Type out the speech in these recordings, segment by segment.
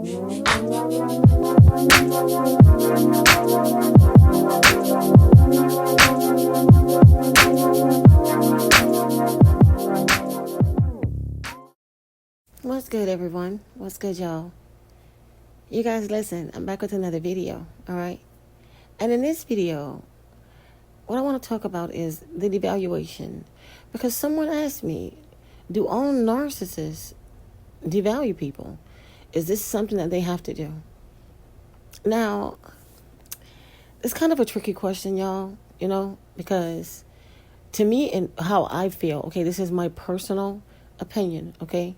What's good, everyone? What's good, y'all? You guys, listen, I'm back with another video, all right? And in this video, what I want to talk about is the devaluation. Because someone asked me, do all narcissists devalue people? Is this something that they have to do? Now, it's kind of a tricky question, y'all, because to me and how I feel, okay, this is my personal opinion, okay?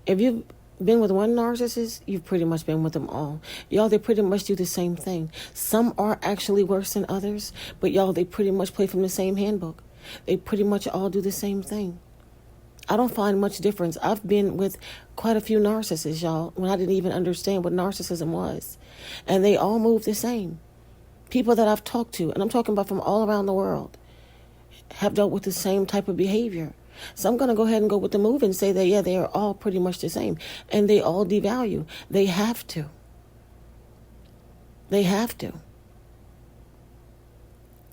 If you've been with one narcissist, you've pretty much been with them all. Y'all, they pretty much do the same thing. Some are actually worse than others, but y'all, they pretty much play from the same handbook. They pretty much all do the same thing. I don't find much difference. I've been with quite a few narcissists, y'all, when I didn't even understand what narcissism was. And they all move the same. People that I've talked to, and I'm talking about from all around the world, have dealt with the same type of behavior. So I'm going to go ahead and go with the move and say that, yeah, they are all pretty much the same. And they all devalue. They have to. They have to.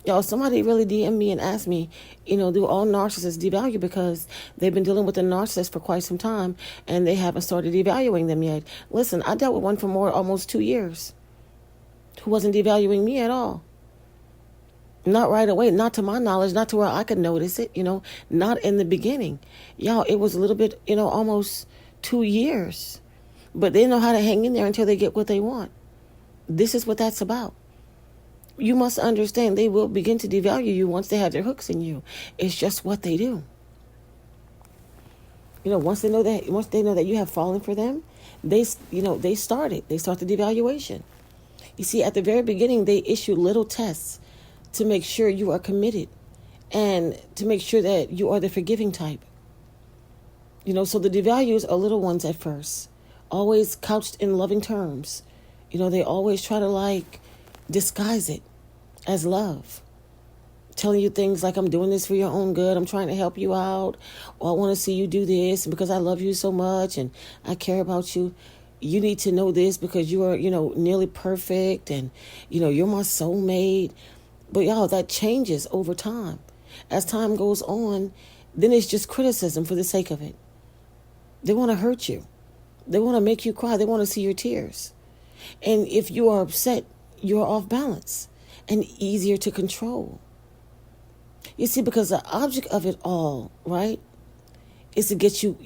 Y'all, somebody really DM'd me and asked me, do all narcissists devalue? Because they've been dealing with a narcissist for quite some time and they haven't started devaluing them yet. Listen, I dealt with one for almost 2 years who wasn't devaluing me at all. Not right away, not to my knowledge, not to where I could notice it, not in the beginning. Y'all, it was a little bit, almost 2 years. But they know how to hang in there until they get what they want. This is what that's about. You must understand they will begin to devalue you once they have their hooks in you. It's just what they do. Once they know that you have fallen for them, they start the devaluation. You see, at the very beginning, they issue little tests to make sure you are committed and to make sure that you are the forgiving type. So the devalues are little ones at first, always couched in loving terms. They always try to disguise it as love, telling you things like, I'm doing this for your own good, I'm trying to help you out, or I want to see you do this because I love you so much and I care about you. You need to know this because you are, nearly perfect and, you're my soulmate. But y'all, that changes over time. As time goes on, then it's just criticism for the sake of it. They want to hurt you. They want to make you cry. They want to see your tears. And if you are upset, you're off balance and easier to control. You see, because the object of it all, right, is to get you,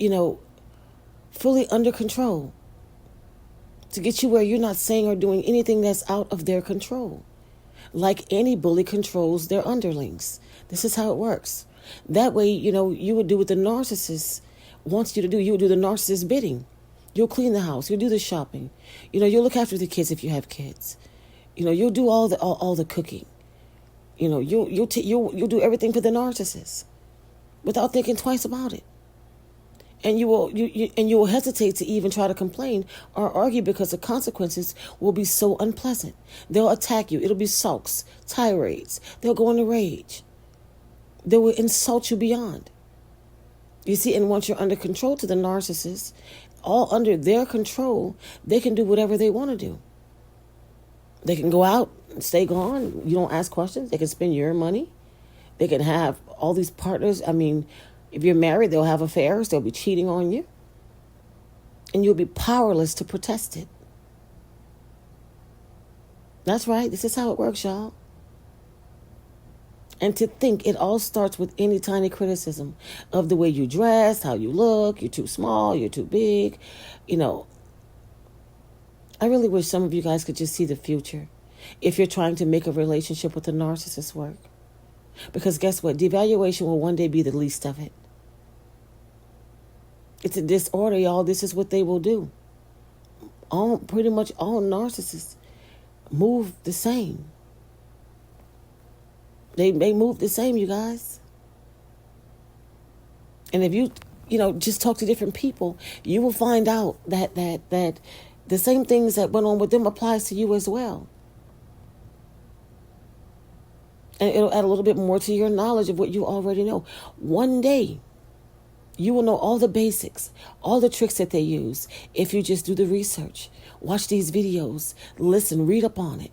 fully under control. To get you where you're not saying or doing anything that's out of their control. Like any bully controls their underlings. This is how it works. That way, you would do what the narcissist wants you to do. You would do the narcissist bidding. You'll clean the house. You'll do the shopping. You'll look after the kids if you have kids. You'll do all the cooking. You'll do everything for the narcissist without thinking twice about it. And you will hesitate to even try to complain or argue because the consequences will be so unpleasant. They'll attack you. It'll be sulks, tirades. They'll go into rage. They will insult you beyond. You see, and once you're under control to the narcissist, all under their control, they can do whatever they want to do. They can go out and stay gone. You don't ask questions. They can spend your money. They can have all these partners. If you're married, they'll have affairs. They'll be cheating on you. And you'll be powerless to protest it. That's right. This is how it works, y'all. And to think it all starts with any tiny criticism of the way you dress, how you look, you're too small, you're too big. I really wish some of you guys could just see the future if you're trying to make a relationship with a narcissist work. Because guess what? Devaluation will one day be the least of it. It's a disorder, y'all. This is what they will do. Pretty much all narcissists move the same. They move the same, you guys. And if you just talk to different people, you will find out that the same things that went on with them applies to you as well. And it'll add a little bit more to your knowledge of what you already know. One day, You will know all the basics, all the tricks that they use if you just do the research. Watch these videos, listen, read up on it.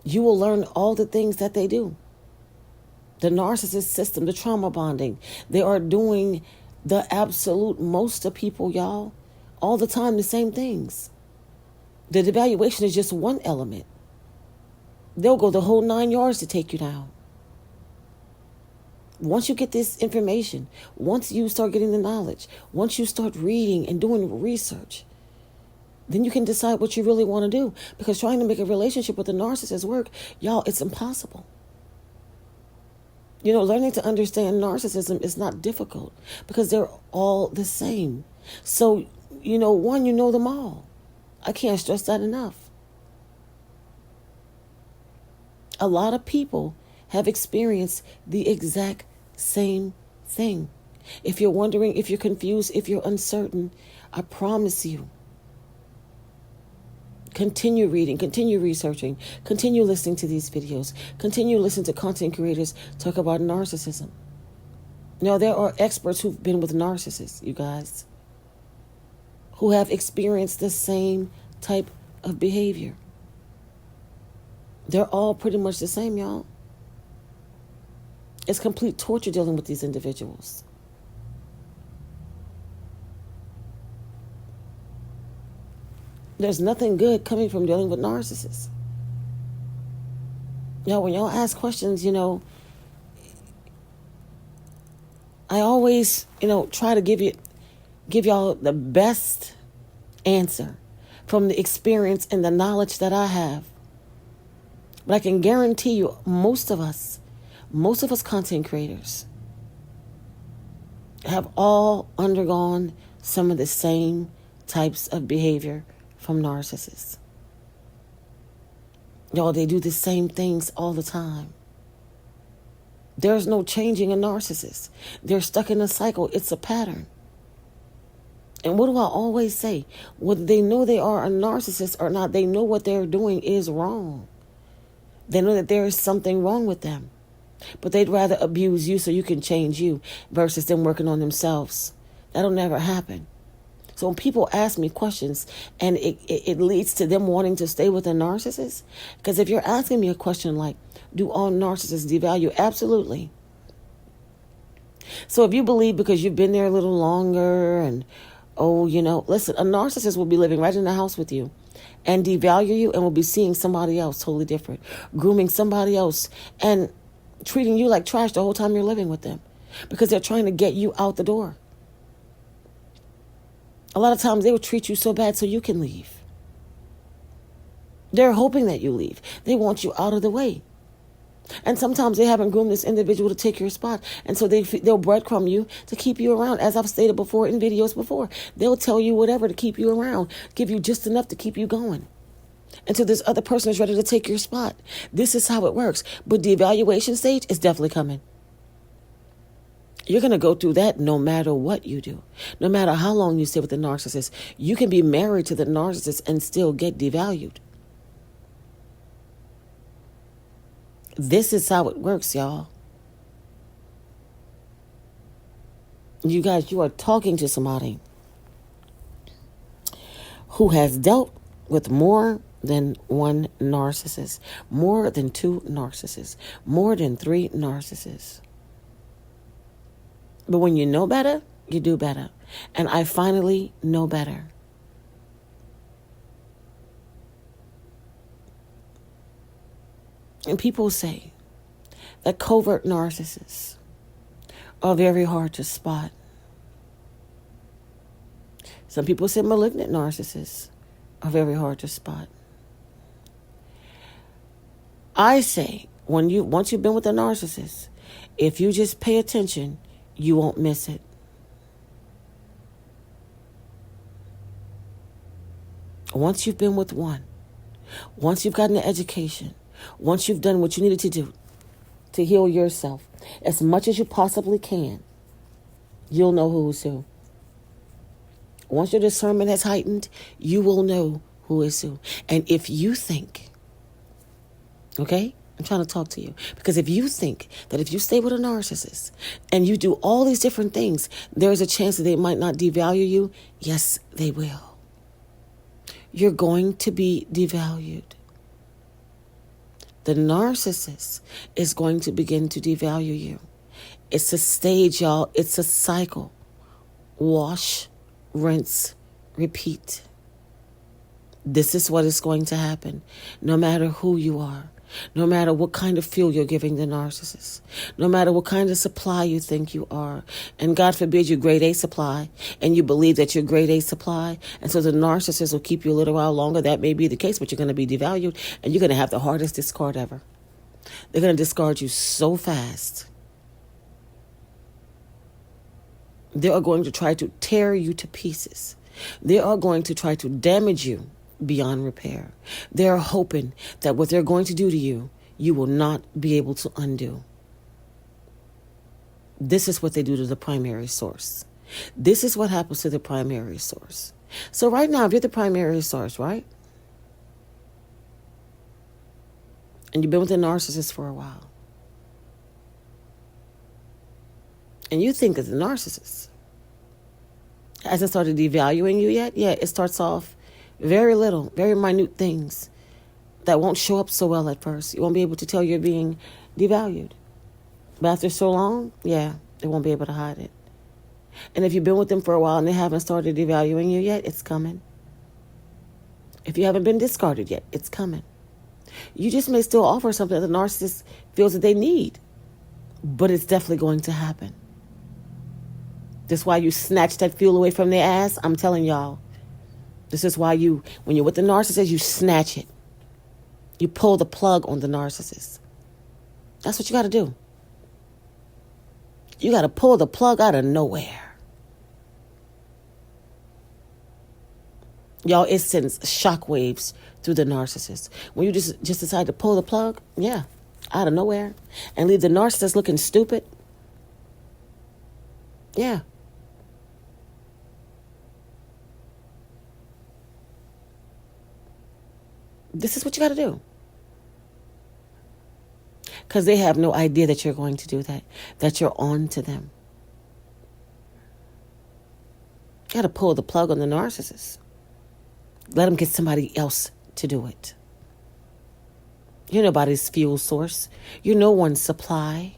You will learn all the things that they do. The narcissist system, the trauma bonding, they are doing the absolute most of people, y'all. All the time, the same things. The devaluation is just one element. They'll go the whole 9 yards to take you down. Once you get this information, once you start getting the knowledge, once you start reading and doing research, then you can decide what you really want to do. Because trying to make a relationship with a narcissist work, y'all, it's impossible. Learning to understand narcissism is not difficult because they're all the same. So, you know them all. I can't stress that enough. A lot of people have experienced the exact same thing. If you're wondering, if you're confused, if you're uncertain, I promise you, continue reading, continue researching, continue listening to these videos, continue listening to content creators talk about narcissism. Now, there are experts who've been with narcissists, you guys, who have experienced the same type of behavior. They're all pretty much the same, y'all. It's complete torture dealing with these individuals. There's nothing good coming from dealing with narcissists. When y'all ask questions, I always, try to give y'all the best answer from the experience and the knowledge that I have. But I can guarantee you, most of us content creators have all undergone some of the same types of behavior from narcissists. Y'all, they do the same things all the time. There's no changing a narcissist. They're stuck in a cycle. It's a pattern. And what do I always say? Whether they know they are a narcissist or not, they know what they're doing is wrong. They know that there is something wrong with them. But they'd rather abuse you so you can change you versus them working on themselves. That'll never happen. So when people ask me questions and it leads to them wanting to stay with a narcissist, because if you're asking me a question like, do all narcissists devalue? Absolutely. So if you believe because you've been there a little longer and, listen, a narcissist will be living right in the house with you and devalue you and will be seeing somebody else totally different, grooming somebody else and treating you like trash the whole time you're living with them because they're trying to get you out the door. A lot of times they will treat you so bad so you can leave. They're hoping that you leave. They want you out of the way. And sometimes they haven't groomed this individual to take your spot. And so they'll breadcrumb you to keep you around. As I've stated before in videos before, they'll tell you whatever to keep you around, give you just enough to keep you going until this other person is ready to take your spot. This is how it works. But the evaluation stage is definitely coming. You're going to go through that no matter what you do. No matter how long you stay with the narcissist. You can be married to the narcissist and still get devalued. This is how it works, y'all. You guys, you are talking to somebody who has dealt with more than one narcissist, more than 2 narcissists, more than 3 narcissists. But when you know better, you do better. And I finally know better. And people say that covert narcissists are very hard to spot. Some people say malignant narcissists are very hard to spot. I say, once you've been with a narcissist, if you just pay attention, you won't miss it. Once you've been with one, once you've gotten an education, once you've done what you needed to do to heal yourself as much as you possibly can, you'll know who's who. Once your discernment has heightened, you will know who is who. And if you think, okay, I'm trying to talk to you. Because if you think that if you stay with a narcissist and you do all these different things, there's a chance that they might not devalue you. Yes, they will. You're going to be devalued. The narcissist is going to begin to devalue you. It's a stage, y'all. It's a cycle. Wash, rinse, repeat. This is what is going to happen, no matter who you are, no matter what kind of fuel you're giving the narcissist, no matter what kind of supply you think you are. And God forbid you grade A supply, and you believe that you're grade A supply, and so the narcissist will keep you a little while longer. That may be the case, but you're going to be devalued, and you're going to have the hardest discard ever. They're going to discard you so fast. They are going to try to tear you to pieces. They are going to try to damage you beyond repair. They are hoping that what they're going to do to you, you will not be able to undo. This is what they do to the primary source. This is what happens to the primary source. So right now, if you're the primary source, right? And you've been with a narcissist for a while. And you think that the narcissist hasn't started devaluing you yet. Yeah, it starts off very little, very minute things that won't show up so well at first. You won't be able to tell you're being devalued. But after so long, yeah, they won't be able to hide it. And if you've been with them for a while and they haven't started devaluing you yet, it's coming. If you haven't been discarded yet, it's coming. You just may still offer something that the narcissist feels that they need, but it's definitely going to happen. That's why you snatch that fuel away from their ass. I'm telling y'all. This is why when you're with the narcissist, you snatch it. You pull the plug on the narcissist. That's what you got to do. You got to pull the plug out of nowhere. Y'all, it sends shockwaves through the narcissist. When you just decide to pull the plug, yeah, out of nowhere, and leave the narcissist looking stupid. Yeah. This is what you got to do. Because they have no idea that you're going to do that you're on to them. You got to pull the plug on the narcissist. Let them get somebody else to do it. You're nobody's fuel source. You're no one's supply.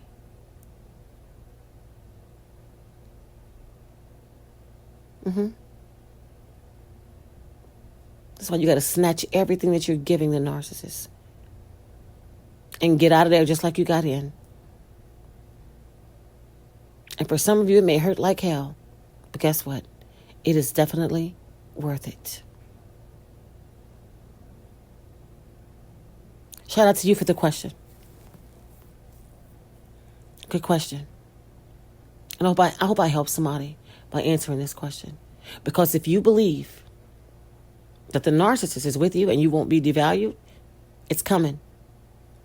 That's why you got to snatch everything that you're giving the narcissist and get out of there just like you got in. And for some of you, it may hurt like hell. But guess what? It is definitely worth it. Shout out to you for the question. Good question. And I hope I help somebody by answering this question. Because if you believe that the narcissist is with you and you won't be devalued, it's coming.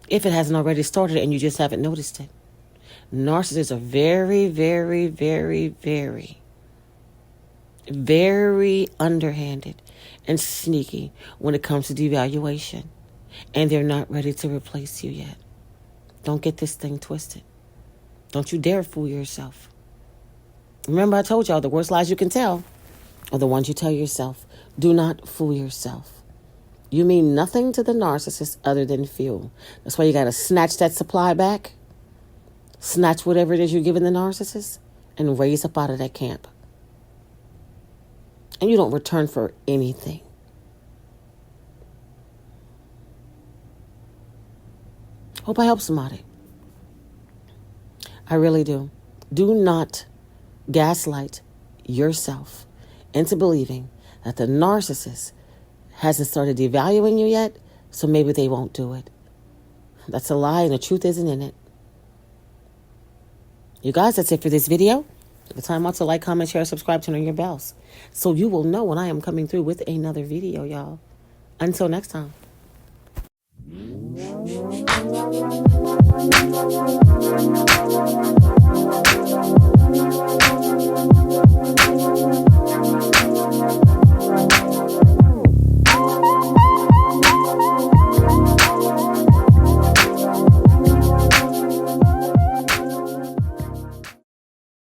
If it hasn't already started and you just haven't noticed it. Narcissists are very, very, very, very, very underhanded and sneaky when it comes to devaluation. And they're not ready to replace you yet. Don't get this thing twisted. Don't you dare fool yourself. Remember, I told y'all the worst lies you can tell are the ones you tell yourself. Do not fool yourself. You mean nothing to the narcissist other than fuel. That's why you got to snatch that supply back. Snatch whatever it is you're giving the narcissist and raise up out of that camp. And you don't return for anything. Hope I help somebody. I really do. Do not gaslight yourself into believing that the narcissist hasn't started devaluing you yet, so maybe they won't do it. That's a lie and the truth isn't in it. You guys, that's it for this video. Take the time out to like, comment, share, subscribe, turn on your bells, so you will know when I am coming through with another video, y'all. Until next time.